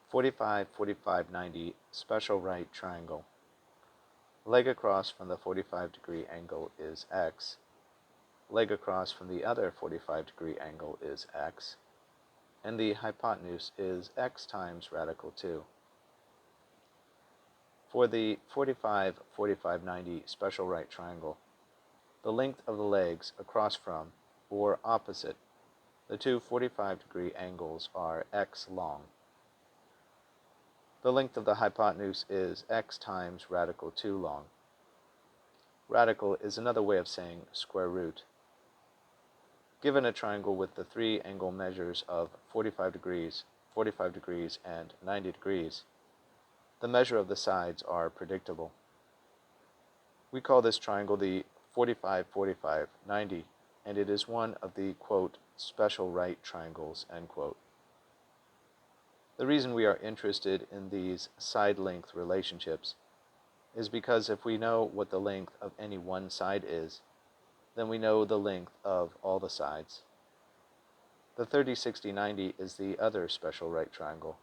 45, 45, 90 special right triangle. Leg across from the 45-degree angle is x. Leg across from the other 45-degree angle is x. And the hypotenuse is x times radical 2. For the 45, 45, 90 special right triangle, the length of the legs across from, or opposite, the two 45-degree angles are x long. The length of the hypotenuse is x times radical 2 long. Radical is another way of saying square root. Given a triangle with the three angle measures of 45 degrees, and 90 degrees, the measure of the sides are predictable. We call this triangle the 45, 45, 90, and it is one of the, quote, special right triangles, end quote. The reason we are interested in these side length relationships is because if we know what the length of any one side is, then we know the length of all the sides. The 30, 60, 90 is the other special right triangle.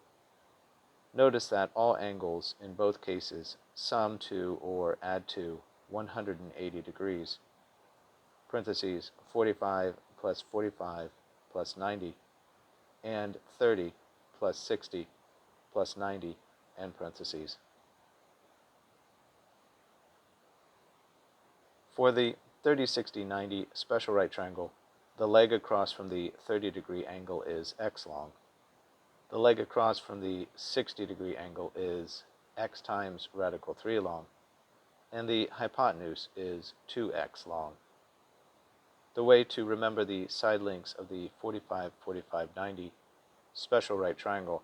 Notice that all angles in both cases sum to or add to 180 degrees, parentheses 45 plus 45 plus 90, and 30 plus 60 plus 90, end parentheses. For the 30, 60, 90 special right triangle, the leg across from the 30-degree angle is x long. The leg across from the 60-degree angle is x times radical 3 long, and the hypotenuse is 2x long. The way to remember the side lengths of the 45, 45, 90 special right triangle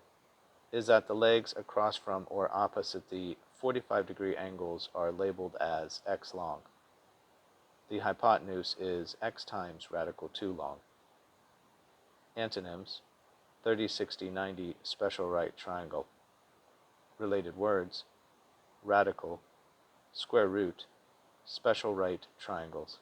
is that the legs across from or opposite the 45-degree angles are labeled as x long. The hypotenuse is x times radical 2 long. Antonyms: 30, 60, 90 special right triangle. Related words: radical, square root, special right triangles.